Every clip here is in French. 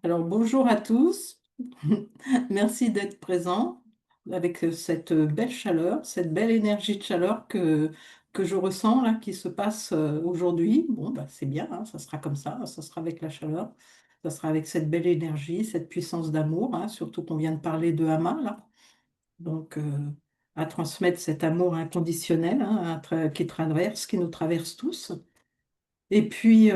Alors bonjour à tous. Merci d'être présents avec cette belle chaleur, cette belle énergie de chaleur que je ressens là, qui se passe aujourd'hui. Bon, bah, c'est bien, hein, ça sera comme ça sera avec la chaleur, ça sera avec cette belle énergie, cette puissance d'amour, hein, surtout qu'on vient de parler de Hama là. Donc, à transmettre cet amour inconditionnel, hein, qui nous traverse tous. Et puis,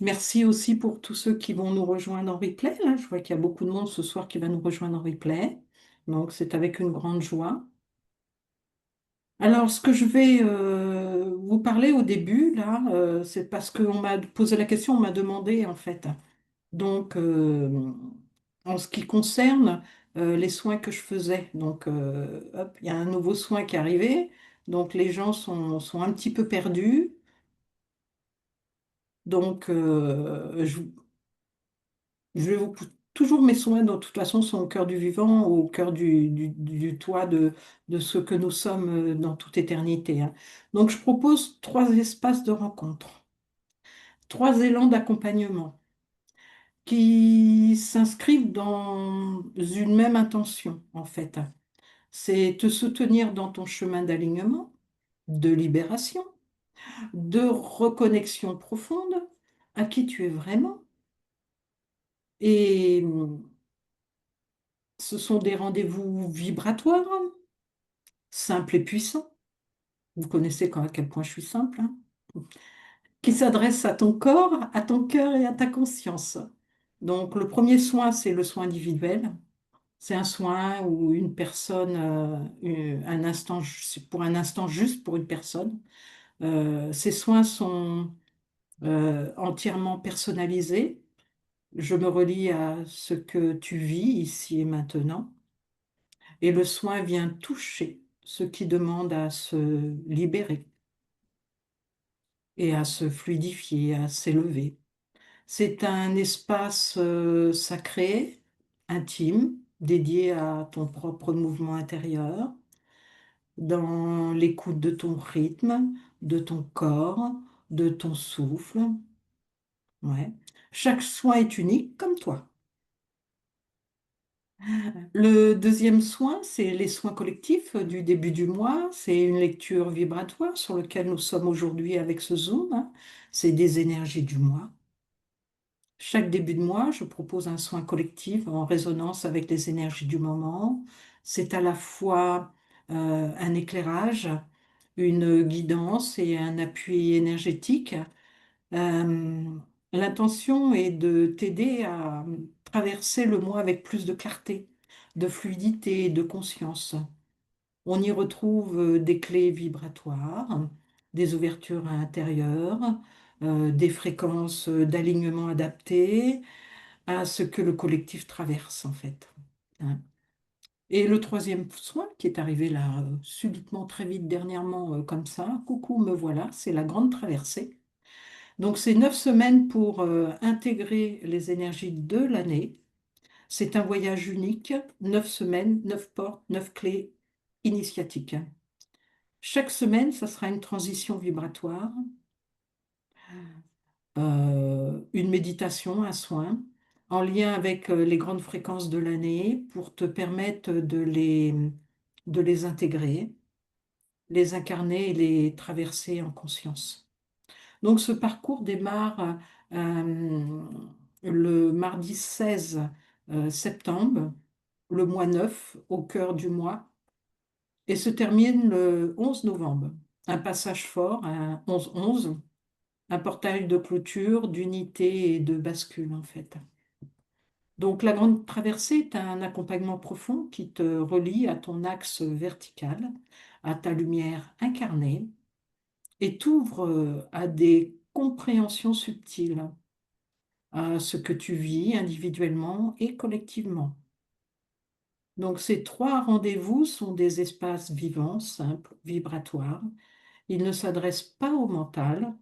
merci aussi pour tous ceux qui vont nous rejoindre en replay, là. Je vois qu'il y a beaucoup de monde ce soir qui va nous rejoindre en replay. Donc, c'est avec une grande joie. Alors, ce que je vais vous parler au début, là, c'est parce qu'on m'a posé la question, on m'a demandé, en fait. Donc, en ce qui concerne les soins que je faisais. Donc, hop, il y a un nouveau soin qui est arrivé. Donc, les gens sont un petit peu perdus. Donc, je vais toujours mes soins, de toute façon, sont au cœur du vivant, au cœur du toit de ce que nous sommes dans toute éternité, hein. Donc, je propose trois espaces de rencontre, trois élans d'accompagnement qui s'inscrivent dans une même intention, en fait. C'est te soutenir dans ton chemin d'alignement, de libération, de reconnexion profonde à qui tu es vraiment. Et ce sont des rendez-vous vibratoires, simples et puissants. Vous connaissez à quel point je suis simple, hein, qui s'adressent à ton corps, à ton cœur et à ta conscience. Donc, le premier soin, c'est le soin individuel. C'est un soin où une personne, un instant, c'est pour un instant juste pour une personne. Ces soins sont entièrement personnalisés. Je me relie à ce que tu vis ici et maintenant. Et le soin vient toucher ce qui demande à se libérer et à se fluidifier, à s'élever. C'est un espace sacré, intime, dédié à ton propre mouvement intérieur, dans l'écoute de ton rythme, de ton corps, de ton souffle. Ouais. Chaque soin est unique comme toi. Le deuxième soin, c'est les soins collectifs du début du mois. C'est une lecture vibratoire sur laquelle nous sommes aujourd'hui avec ce Zoom, hein. C'est des énergies du mois. Chaque début de mois, je propose un soin collectif en résonance avec les énergies du moment. C'est à la fois un éclairage, une guidance et un appui énergétique. Euh, L'intention est de t'aider à traverser le mois avec plus de clarté, de fluidité et de conscience. On y retrouve des clés vibratoires, des ouvertures intérieures, des fréquences d'alignement adaptées à ce que le collectif traverse en fait, hein. Et le troisième soin qui est arrivé là subitement très vite dernièrement comme ça, coucou me voilà, c'est la grande traversée. Donc c'est 9 semaines pour intégrer les énergies de l'année. C'est un voyage unique, 9 semaines, 9 portes, 9 clés initiatiques. Chaque semaine, ça sera une transition vibratoire, une méditation, un soin, en lien avec les grandes fréquences de l'année pour te permettre de les intégrer, les incarner et les traverser en conscience. Donc ce parcours démarre euh, le mardi 16 septembre, le mois 9, au cœur du mois, et se termine le 11 novembre. Un passage fort, un 11-11, un portail de clôture, d'unité et de bascule en fait. Donc la grande traversée est un accompagnement profond qui te relie à ton axe vertical, à ta lumière incarnée, et t'ouvre à des compréhensions subtiles, à ce que tu vis individuellement et collectivement. Donc ces trois rendez-vous sont des espaces vivants, simples, vibratoires. Ils ne s'adressent pas au mental,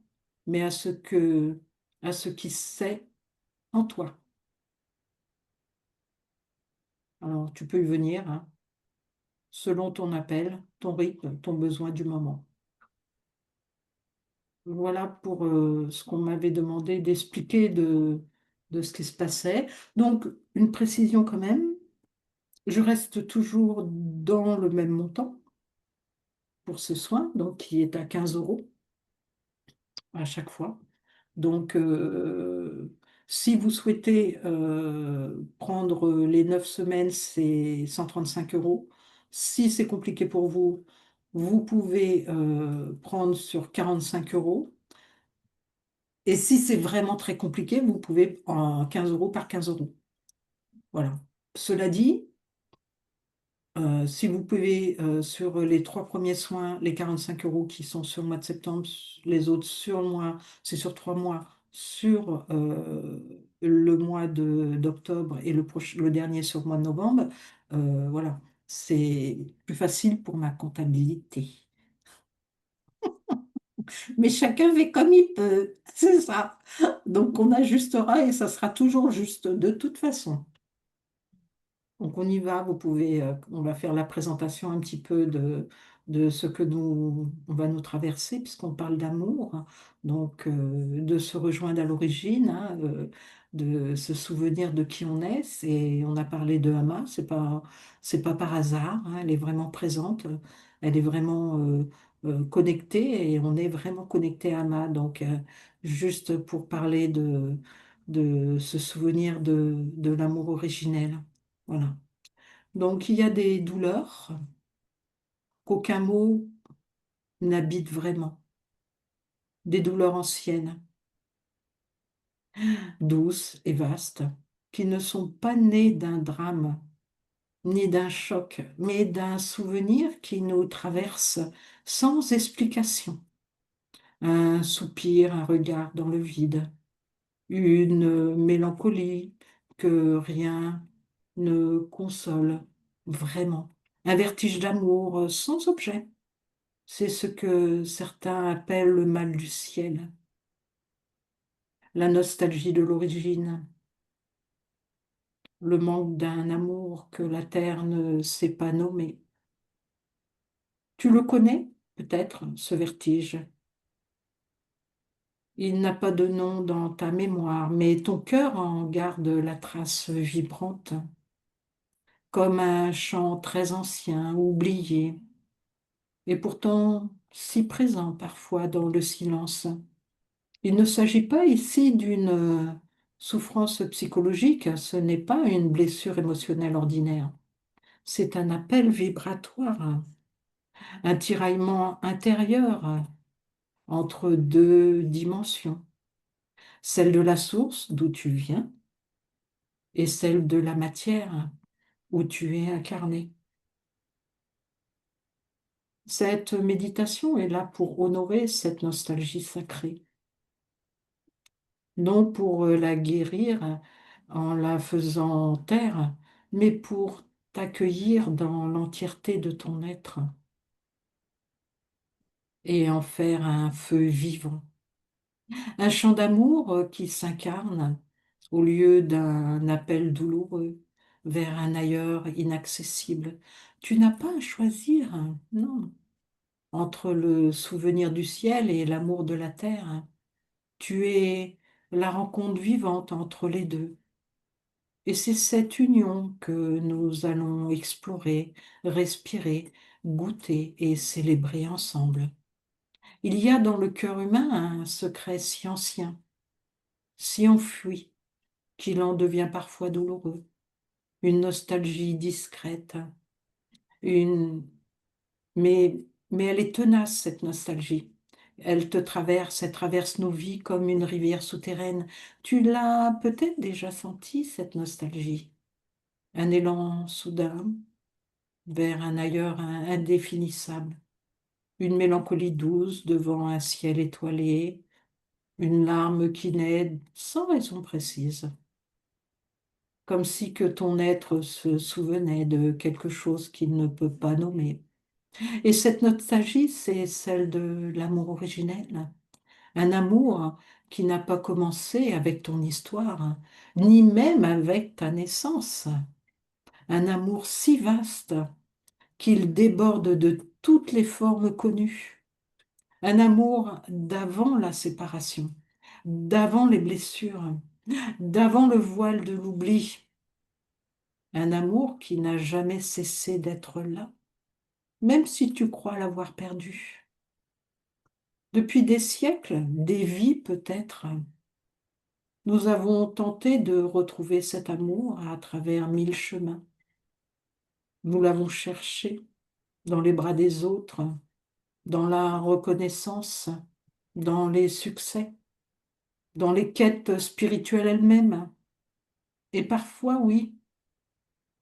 mais à ce qui sait en toi. Alors tu peux y venir, hein, selon ton appel, ton rythme, ton besoin du moment. Voilà pour ce qu'on m'avait demandé d'expliquer de ce qui se passait. Donc, une précision quand même, je reste toujours dans le même montant pour ce soin, donc qui est à 15 euros à chaque fois. Donc, si vous souhaitez prendre les 9 semaines, c'est 135 euros. Si c'est compliqué pour vous, vous pouvez prendre sur 45 euros. Et si c'est vraiment très compliqué, vous pouvez en 15 euros par 15 euros. Voilà. Cela dit, si vous pouvez, sur les trois premiers soins, les 45 euros qui sont sur le mois de septembre, les autres sur le mois, c'est sur 3 mois, sur le mois d'octobre et le dernier sur le mois de novembre, voilà, c'est plus facile pour ma comptabilité. Mais chacun fait comme il peut, c'est ça. Donc on ajustera et ça sera toujours juste de toute façon. Donc on y va, vous pouvez, on va faire la présentation un petit peu de ce que on va nous traverser, puisqu'on parle d'amour, hein. Donc de se rejoindre à l'origine, hein, de se souvenir de qui on est. On a parlé de Hama, c'est pas par hasard, hein, elle est vraiment présente, elle est vraiment connectée et on est vraiment connecté à Hama. Donc juste pour parler de se souvenir de l'amour originel. Voilà. Donc, il y a des douleurs qu'aucun mot n'habite vraiment, des douleurs anciennes, douces et vastes, qui ne sont pas nées d'un drame ni d'un choc, mais d'un souvenir qui nous traverse sans explication. Un soupir, un regard dans le vide, une mélancolie que rien ne console vraiment, un vertige d'amour sans objet. C'est ce que certains appellent le mal du ciel, la nostalgie de l'origine, le manque d'un amour que la terre ne sait pas nommer. Tu le connais, peut-être, ce vertige. Il n'a pas de nom dans ta mémoire, mais ton cœur en garde la trace vibrante, comme un chant très ancien, oublié, et pourtant si présent parfois dans le silence. Il ne s'agit pas ici d'une souffrance psychologique, ce n'est pas une blessure émotionnelle ordinaire, c'est un appel vibratoire, un tiraillement intérieur entre deux dimensions, celle de la source d'où tu viens et celle de la matière où tu es incarné. Cette méditation est là pour honorer cette nostalgie sacrée, non pour la guérir en la faisant taire, mais pour t'accueillir dans l'entièreté de ton être et en faire un feu vivant, un chant d'amour qui s'incarne au lieu d'un appel douloureux vers un ailleurs inaccessible. Tu n'as pas à choisir, hein, non, entre le souvenir du ciel et l'amour de la terre, hein. Tu es la rencontre vivante entre les deux. Et c'est cette union que nous allons explorer, respirer, goûter et célébrer ensemble. Il y a dans le cœur humain un secret si ancien, si enfoui, qu'il en devient parfois douloureux, une nostalgie discrète, une... mais elle est tenace, cette nostalgie. Elle traverse nos vies comme une rivière souterraine. Tu l'as peut-être déjà senti, cette nostalgie. Un élan soudain, vers un ailleurs indéfinissable, une mélancolie douce devant un ciel étoilé, une larme qui naît sans raison précise, comme si que ton être se souvenait de quelque chose qu'il ne peut pas nommer. Et cette nostalgie, c'est celle de l'amour originel, un amour qui n'a pas commencé avec ton histoire, ni même avec ta naissance, un amour si vaste qu'il déborde de toutes les formes connues. Un amour d'avant la séparation, d'avant les blessures, d'avant le voile de l'oubli, un amour qui n'a jamais cessé d'être là, même si tu crois l'avoir perdu. Depuis des siècles, des vies peut-être, nous avons tenté de retrouver cet amour à travers mille chemins. Nous l'avons cherché dans les bras des autres, dans la reconnaissance, dans les succès, dans les quêtes spirituelles elles-mêmes. Et parfois, oui,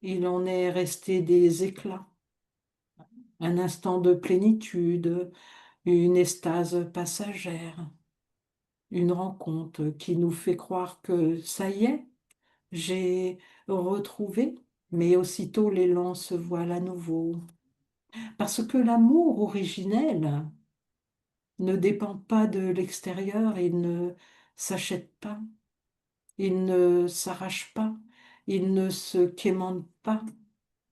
il en est resté des éclats, un instant de plénitude, une extase passagère, une rencontre qui nous fait croire que ça y est, j'ai retrouvé, mais aussitôt l'élan se voile à nouveau. Parce que l'amour originel ne dépend pas de l'extérieur, il ne s'achète pas, il ne s'arrache pas, il ne se quémande pas,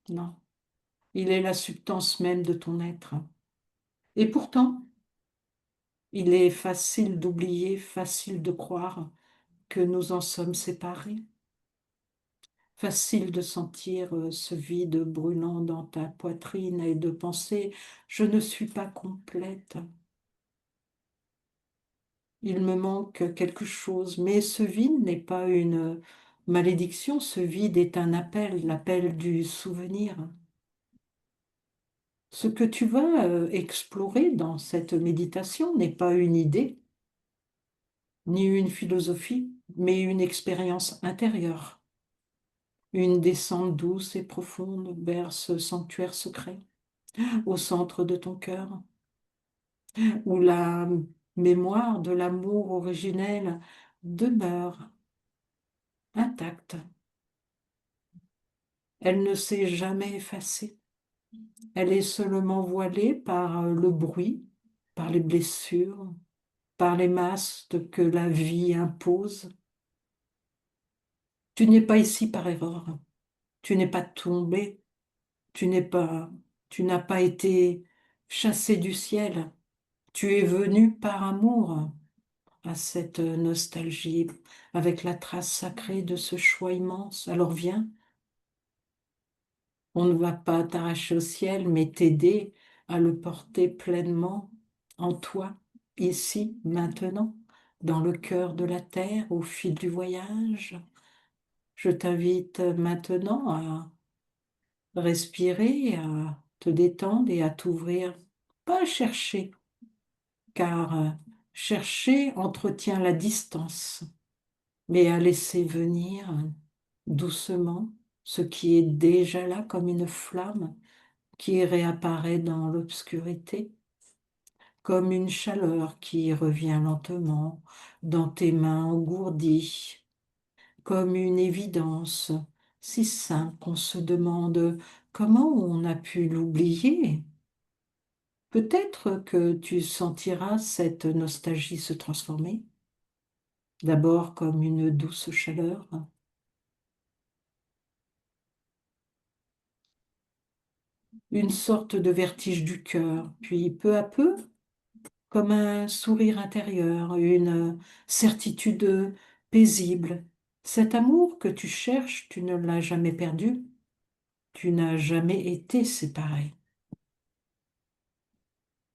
non. Il est la substance même de ton être. Et pourtant, il est facile d'oublier, facile de croire que nous en sommes séparés. Facile de sentir ce vide brûlant dans ta poitrine et de penser, je ne suis pas complète. Il me manque quelque chose, mais ce vide n'est pas une malédiction, ce vide est un appel, l'appel du souvenir. Ce que tu vas explorer dans cette méditation n'est pas une idée, ni une philosophie, mais une expérience intérieure, une descente douce et profonde vers ce sanctuaire secret, au centre de ton cœur, où la mémoire de l'amour originel demeure intacte. Elle ne s'est jamais effacée. Elle est seulement voilée par le bruit, par les blessures, par les masques que la vie impose. Tu n'es pas ici par erreur. Tu n'es pas tombé. Tu n'es pas, tu n'as pas été chassé du ciel. Tu es venu par amour à cette nostalgie, avec la trace sacrée de ce choix immense. Alors viens, on ne va pas t'arracher au ciel, mais t'aider à le porter pleinement en toi, ici, maintenant, dans le cœur de la terre, au fil du voyage. Je t'invite maintenant à respirer, à te détendre et à t'ouvrir, pas à chercher, car chercher entretient la distance, mais à laisser venir doucement ce qui est déjà là comme une flamme qui réapparaît dans l'obscurité, comme une chaleur qui revient lentement dans tes mains engourdies, comme une évidence si simple qu'on se demande comment on a pu l'oublier. Peut-être que tu sentiras cette nostalgie se transformer, d'abord comme une douce chaleur, une sorte de vertige du cœur, puis peu à peu, comme un sourire intérieur, une certitude paisible. Cet amour que tu cherches, tu ne l'as jamais perdu, tu n'as jamais été séparé.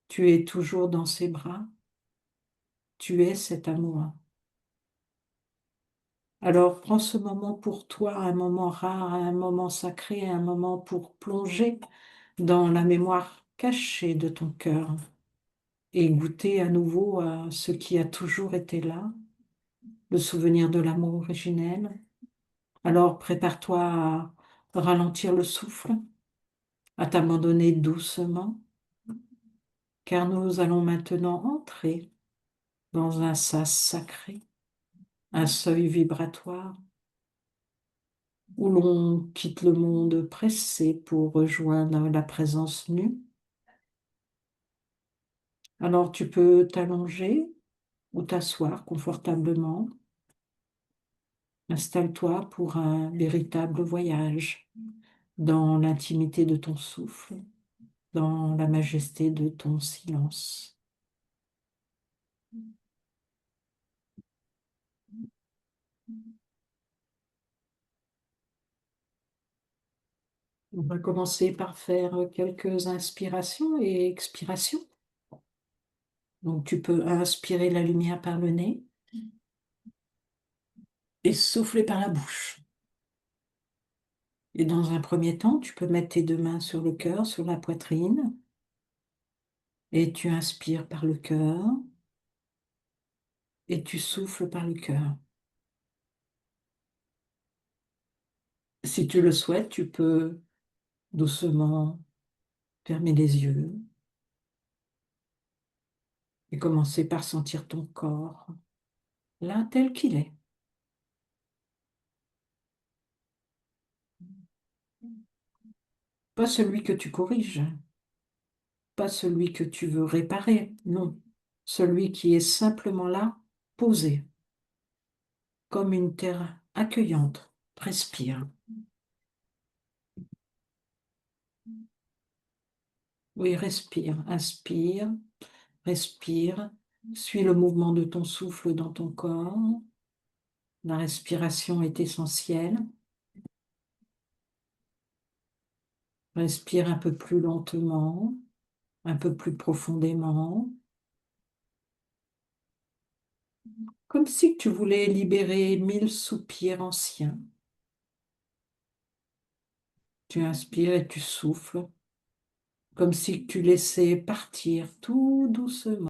Tu es toujours dans ses bras, tu es cet amour. Alors prends ce moment pour toi, un moment rare, un moment sacré, un moment pour plonger dans la mémoire cachée de ton cœur et goûter à nouveau à ce qui a toujours été là, le souvenir de l'amour originel. Alors prépare-toi à ralentir le souffle, à t'abandonner doucement, car nous allons maintenant entrer dans un sas sacré, un seuil vibratoire où l'on quitte le monde pressé pour rejoindre la présence nue. Alors tu peux t'allonger ou t'asseoir confortablement. Installe-toi pour un véritable voyage dans l'intimité de ton souffle, dans la majesté de ton silence. On va commencer par faire quelques inspirations et expirations. Donc, tu peux inspirer la lumière par le nez et souffler par la bouche. Et dans un premier temps, tu peux mettre tes deux mains sur le cœur, sur la poitrine, et tu inspires par le cœur et tu souffles par le cœur. Si tu le souhaites, tu peux doucement fermer les yeux et commencer par sentir ton corps là tel qu'il est. Pas celui que tu corriges, pas celui que tu veux réparer, non. Celui qui est simplement là, posé, comme une terre accueillante. Respire. Oui, respire. Inspire, respire. Suis le mouvement de ton souffle dans ton corps. La respiration est essentielle. Respire un peu plus lentement, un peu plus profondément, comme si tu voulais libérer 1000 soupirs anciens. Tu inspires et tu souffles, comme si tu laissais partir tout doucement.